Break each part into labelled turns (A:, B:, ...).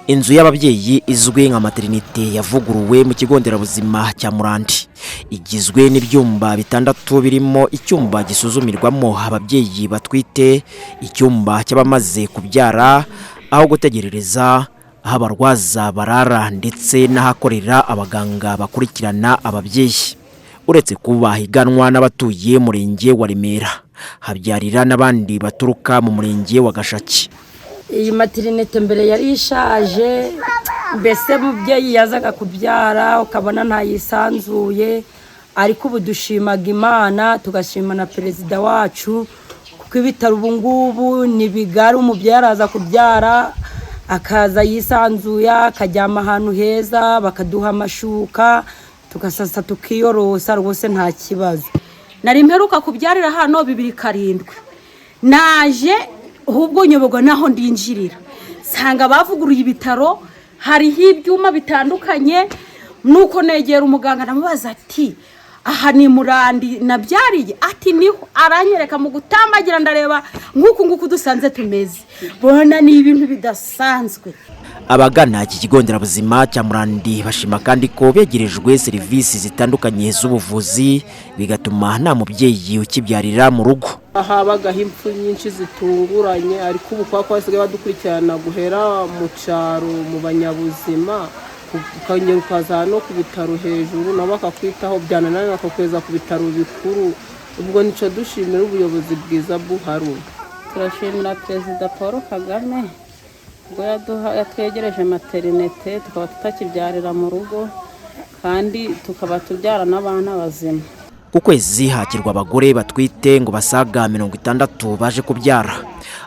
A: Inzu y'ababyeyi izwi nka maternité yavuguruwe mu kigo nderabuzima cya Murandi. Igizwe n'ibyumba bitandatu birimo icyumba gisuzumirwamo ababyeyi batwite, icyumba cy'abamaze kubyara, aho gutegerereza, aho abarwaza barara ndetse n'ahakorera abaganga bakurikirana ababyeyi. Uretse kuba higanwa n'abatuye murenge wa Remera, habyarira n'abandi baturuka mu murenge wa Gashaki.
B: Iyi materinete mbere yari ishaje, mbese mubyeyi yazaga kubyara ukabona ntayisanzuye, ariko ubu dushimaga Imana tugashima na perezida wacu kuko ibitaro ubu ngubu ni bigari, umubyeyi araza kubyara akaza yisanzuye, akaryama ahantu heza, bakaduha amashuka tugasasa tukiyorosa rwose nta kibazo.
C: Nari mperuka kubyarira hano 2007, naje ahubwo nyoboga naho ndinjirira sanga bavuguruye ibitaro, hariho ibyuma bitandukanye, nuko negera umuganga namubaza ati aha ni Murandi nabyariye, ati niho. Aranyereka mu gutambagira ndareba nguku dusanze tumeze, bona ni ibintu bidasanzwe.
A: Abagana iki kigo nderabuzima cya Murandi bashima kandi ko begerejwe serivisi zitandukanye z'ubuvuzi, bigatuma nta mubyeyi ukibyarira mu rugo.
D: Habagaho impfu nyinshi zitunguranye, ariko ubu kwa basigaye badukurikirana guhera mu cyaro mu banyabuzima, ukongera ukaza no ku bitaro hejuru nabo bakakwitaho, byananirana bakakweza ku bitaro bikuru. Ubwo nico dushimira ubuyobozi bwiza buharu.
E: Turashimira Perezida Paul Kagame ubwo yatwegereje materinete, tukaba tutakibyarira mu rugo kandi tukaba tubyara n'abana bazima.
A: Ku kwezi hakirwa abagore batwite ngo basaga 60 baje kubyara.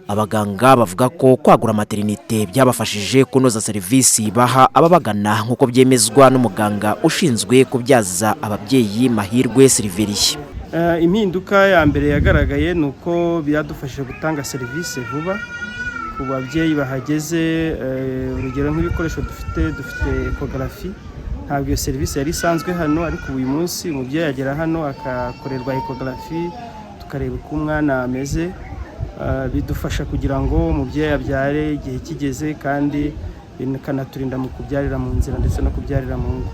A: Abaganga bavuga ko kwagura maternité byabafashije kunoza serivisi baha ababagana, nkuko byemezwa n'umuganga ushinzwe kubyaza ababyeyi Mahirwe Silveriye.
F: Impinduka ya mbere yagaragaye nuko byadufashije gutanga serivisi vuba ku babyeyi bahageze. Urugero nk'ibikoresho dufite ecography, ntabwo iyo serivisi yari isanzwe hano, ariko uyu munsi umubyeyi agera hano akakorerwa ecography tukareba uko umwana ameze. Bidufasha kugira ngo umubyeyi abyare igihe kigeze, kandi bikanaturinda mu kubyarira mu nzira ndetse no kubyarira mu ngo.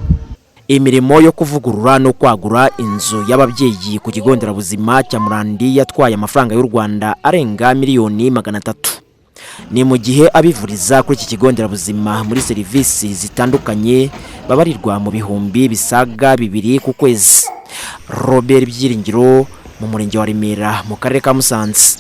A: Imirimo yo kuvugurura no kwagura inzu y'ababyeyi ku kigo nderabuzima cya Murandi yatwaye amafaranga y'u Rwanda arenga miliyoni 300. Ni mu gihe abivuriza kuri iki kigo nderabuzima muri serivisi zitandukanye babarirwa mu bihumbi bisaga 2 ku kwezi. Robert Byiringiro mu murenge wa Remera mu karere ka Musanze.